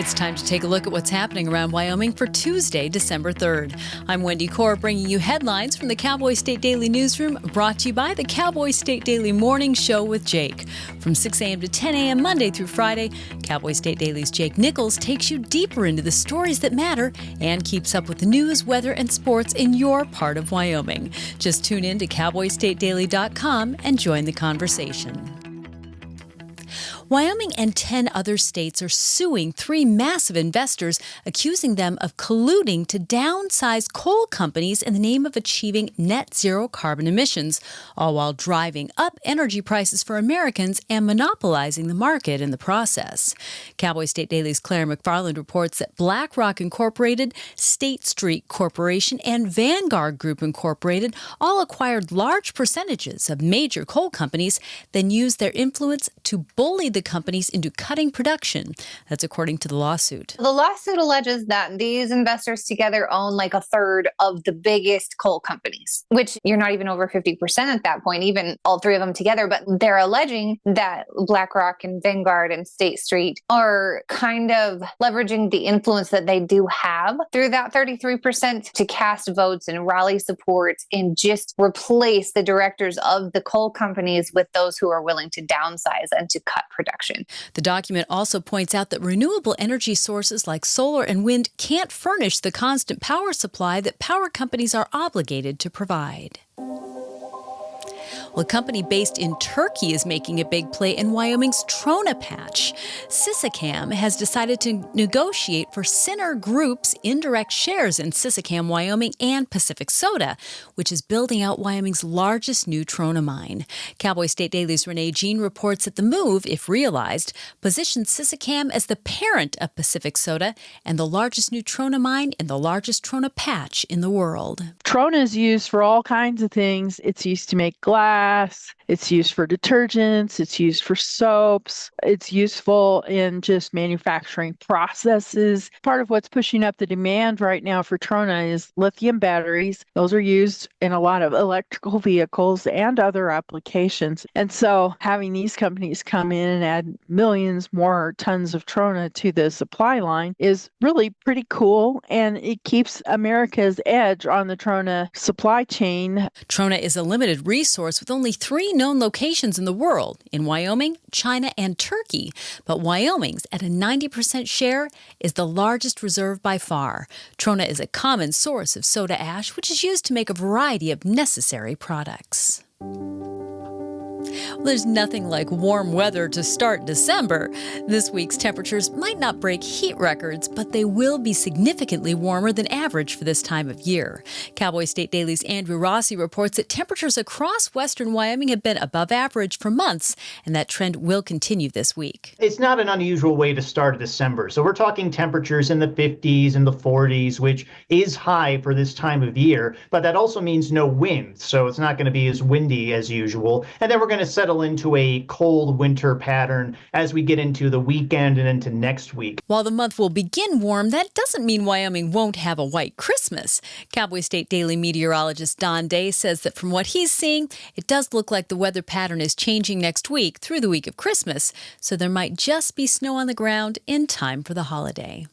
It's time to take a look at what's happening around Wyoming for Tuesday, December 3rd. I'm Wendy Corr, bringing you headlines from the Cowboy State Daily newsroom, brought to you by the Cowboy State Daily Morning Show with Jake. From 6 a.m. to 10 a.m. Monday through Friday, Cowboy State Daily's Jake Nichols takes you deeper into the stories that matter and keeps up with the news, weather, and sports in your part of Wyoming. Just tune in to cowboystatedaily.com and join the conversation. Wyoming and 10 other states are suing 3 massive investors, accusing them of colluding to downsize coal companies in the name of achieving net zero carbon emissions, all while driving up energy prices for Americans and monopolizing the market in the process. Cowboy State Daily's Claire McFarland reports that BlackRock Incorporated, State Street Corporation, and Vanguard Group Incorporated all acquired large percentages of major coal companies, then used their influence to bully the companies into cutting production. That's according to the lawsuit. The lawsuit alleges that these investors together own like a third of the biggest coal companies, which you're not even over 50% at that point, even all 3 of them together. But they're alleging that BlackRock and Vanguard and State Street are kind of leveraging the influence that they do have through that 33% to cast votes and rally support and just replace the directors of the coal companies with those who are willing to downsize and to cut production. The document also points out that renewable energy sources like solar and wind can't furnish the constant power supply that power companies are obligated to provide. Well, a company based in Turkey is making a big play in Wyoming's Trona patch. Sisicam has decided to negotiate for Sinner Group's indirect shares in Sisicam, Wyoming, and Pacific Soda, which is building out Wyoming's largest new Trona mine. Cowboy State Daily's Renee Jean reports that the move, if realized, positions Sisicam as the parent of Pacific Soda and the largest new Trona mine in the largest Trona patch in the world. Trona is used for all kinds of things. It's used to make glass. It's used for detergents. It's used for soaps. It's useful in just manufacturing processes. Part of what's pushing up the demand right now for Trona is lithium batteries. Those are used in a lot of electrical vehicles and other applications. And so having these companies come in and add millions more tons of Trona to the supply line is really pretty cool. And it keeps America's edge on the Trona supply chain. Trona is a limited resource with only 3 known locations in the world, in Wyoming, China, and Turkey. But Wyoming's, at a 90% share, is the largest reserve by far. Trona is a common source of soda ash, which is used to make a variety of necessary products. Well, there's nothing like warm weather to start December. This week's temperatures might not break heat records, but they will be significantly warmer than average for this time of year. Cowboy State Daily's Andrew Rossi reports that temperatures across western Wyoming have been above average for months, and that trend will continue this week. It's not an unusual way to start December. So we're talking temperatures in the 50s and the 40s, which is high for this time of year, but that also means no wind. So it's not going to be as windy as usual. And then we're going to settle into a cold winter pattern as we get into the weekend and into next week. While the month will begin warm, that doesn't mean Wyoming won't have a white Christmas. Cowboy State Daily meteorologist Don Day says that from what he's seeing, it does look like the weather pattern is changing next week through the week of Christmas, so there might just be snow on the ground in time for the holiday.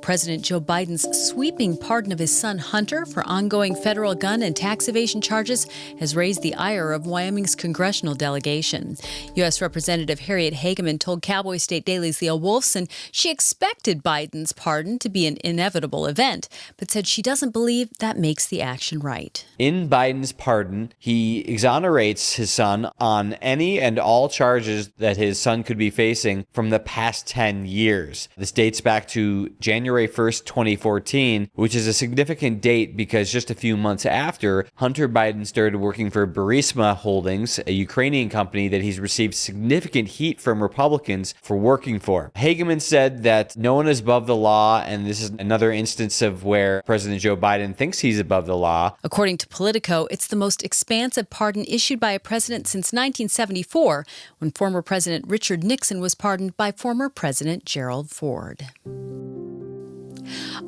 President Joe Biden's sweeping pardon of his son Hunter for ongoing federal gun and tax evasion charges has raised the ire of Wyoming's congressional delegation. U.S. Representative Harriet Hageman told Cowboy State Daily's Leah Wolfson she expected Biden's pardon to be an inevitable event, but said she doesn't believe that makes the action right. In Biden's pardon, he exonerates his son on any and all charges that his son could be facing from the past 10 years. This dates back to January 1st, 2014, which is a significant date because just a few months after, Hunter Biden started working for Burisma Holdings, a Ukrainian company that he's received significant heat from Republicans for working for. Hageman said that no one is above the law, and this is another instance of where President Joe Biden thinks he's above the law. According to Politico, it's the most expansive pardon issued by a president since 1974, when former President Richard Nixon was pardoned by former President Gerald Ford.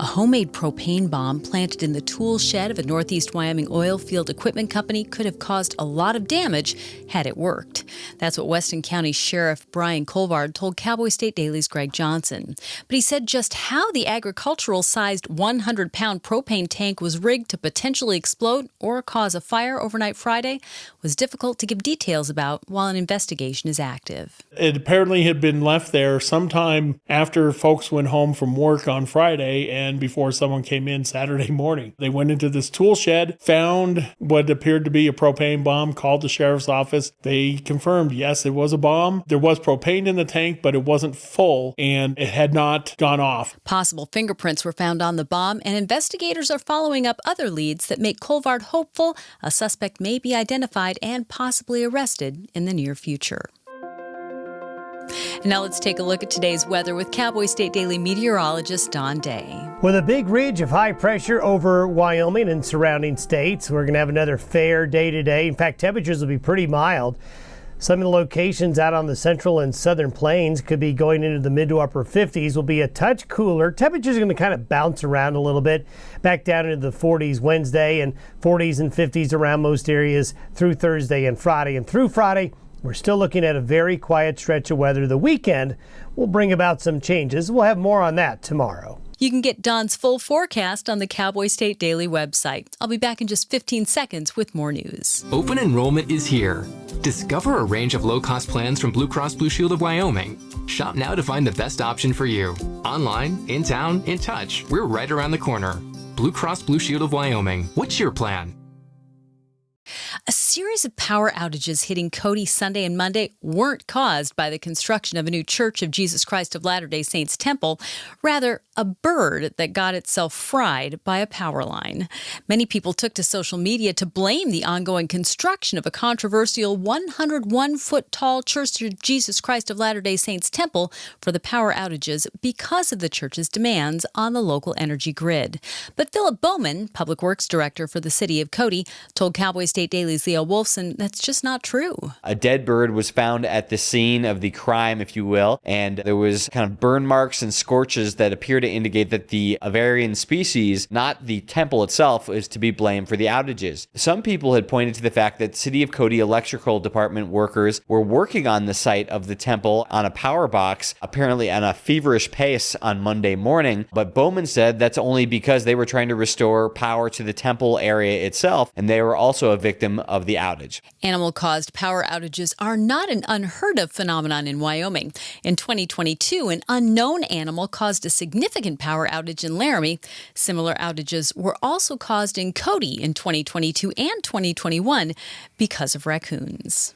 A homemade propane bomb planted in the tool shed of a Northeast Wyoming oil field equipment company could have caused a lot of damage had it worked. That's what Weston County Sheriff Brian Colvard told Cowboy State Daily's Greg Johnson. But he said just how the agricultural-sized 100-pound propane tank was rigged to potentially explode or cause a fire overnight Friday was difficult to give details about while an investigation is active. It apparently had been left there sometime after folks went home from work on Friday and before someone came in Saturday morning. They went into this tool shed, found what appeared to be a propane bomb, called the sheriff's office. They confirmed, yes, it was a bomb. There was propane in the tank, but it wasn't full and it had not gone off. Possible fingerprints were found on the bomb, and investigators are following up other leads that make Colvard hopeful a suspect may be identified and possibly arrested in the near future. And now let's take a look at today's weather with Cowboy State Daily meteorologist Don Day. With a big ridge of high pressure over Wyoming and surrounding states, we're going to have another fair day today. In fact, temperatures will be pretty mild. Some of the locations out on the central and southern plains could be going into the mid to upper 50s, will be a touch cooler. Temperatures are going to kind of bounce around a little bit, back down into the 40s Wednesday and 40s and 50s around most areas through Thursday and Friday. And through Friday, we're still looking at a very quiet stretch of weather. The weekend will bring about some changes. We'll have more on that tomorrow. You can get Don's full forecast on the Cowboy State Daily website. I'll be back in just 15 seconds with more news. Open enrollment is here. Discover a range of low-cost plans from Blue Cross Blue Shield of Wyoming. Shop now to find the best option for you. Online, in town, in touch. We're right around the corner. Blue Cross Blue Shield of Wyoming. What's your plan? A series of power outages hitting Cody Sunday and Monday weren't caused by the construction of a new Church of Jesus Christ of Latter-day Saints temple, rather a bird that got itself fried by a power line. Many people took to social media to blame the ongoing construction of a controversial 101-foot-tall Church of Jesus Christ of Latter-day Saints temple for the power outages because of the church's demands on the local energy grid. But Philip Bowman, Public Works Director for the city of Cody, told Cowboy State Daily's Leo Wolfson that's just not true. A dead bird was found at the scene of the crime, if you will, and there was kind of burn marks and scorches that appear to indicate that the Avarian species, not the temple itself, is to be blamed for the outages. Some people had pointed to the fact that City of Cody Electrical Department workers were working on the site of the temple on a power box, apparently on a feverish pace on Monday morning, but Bowman said that's only because they were trying to restore power to the temple area itself, and they were also a victim of the outage. Animal-caused power outages are not an unheard-of phenomenon in Wyoming. In 2022, an unknown animal caused a significant power outage in Laramie. Similar outages were also caused in Cody in 2022 and 2021 because of raccoons.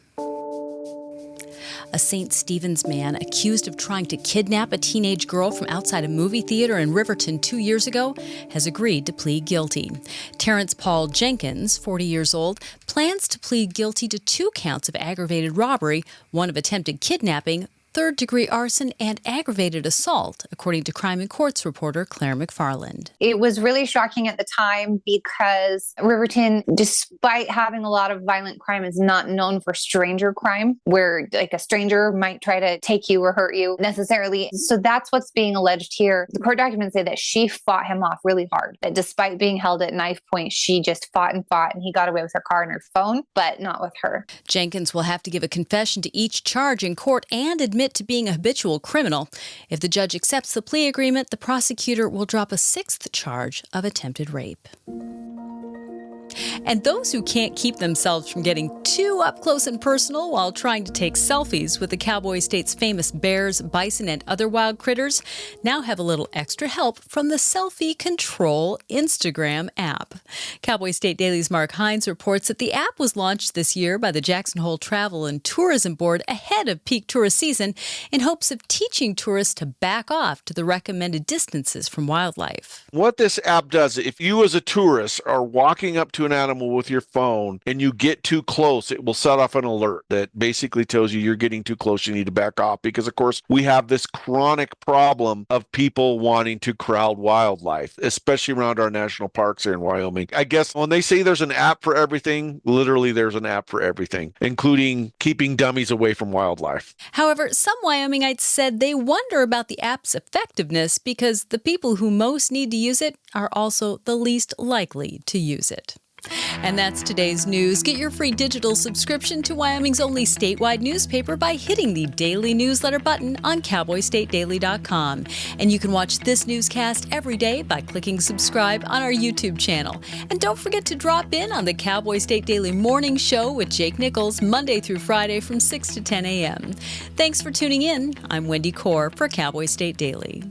A St. Stephen's man accused of trying to kidnap a teenage girl from outside a movie theater in Riverton 2 years ago has agreed to plead guilty. Terrence Paul Jenkins, 40 years old, plans to plead guilty to 2 counts of aggravated robbery, 1 of attempted kidnapping, third-degree arson, and aggravated assault, according to Crime and Courts reporter Claire McFarland. It was really shocking at the time because Riverton, despite having a lot of violent crime, is not known for stranger crime, where like a stranger might try to take you or hurt you necessarily. So that's what's being alleged here. The court documents say that she fought him off really hard, that despite being held at knife point, she just fought, and he got away with her car and her phone, but not with her. Jenkins will have to give a confession to each charge in court and admit to being a habitual criminal. If the judge accepts the plea agreement, the prosecutor will drop a 6th charge of attempted rape. And those who can't keep themselves from getting too up close and personal while trying to take selfies with the Cowboy State's famous bears, bison, and other wild critters now have a little extra help from the Selfie Control Instagram app. Cowboy State Daily's Mark Hines reports that the app was launched this year by the Jackson Hole Travel and Tourism Board ahead of peak tourist season in hopes of teaching tourists to back off to the recommended distances from wildlife. What this app does, if you as a tourist are walking up to an animal with your phone and you get too close, it will set off an alert that basically tells you you're getting too close, you need to back off. Because, of course, we have this chronic problem of people wanting to crowd wildlife, especially around our national parks here in Wyoming. I guess when they say there's an app for everything, literally there's an app for everything, including keeping dummies away from wildlife. However, some Wyomingites said they wonder about the app's effectiveness because the people who most need to use it are also the least likely to use it. And that's today's news. Get your free digital subscription to Wyoming's only statewide newspaper by hitting the daily newsletter button on cowboystatedaily.com. And you can watch this newscast every day by clicking subscribe on our YouTube channel. And don't forget to drop in on the Cowboy State Daily Morning Show with Jake Nichols Monday through Friday from 6 to 10 a.m. Thanks for tuning in. I'm Wendy Corr for Cowboy State Daily.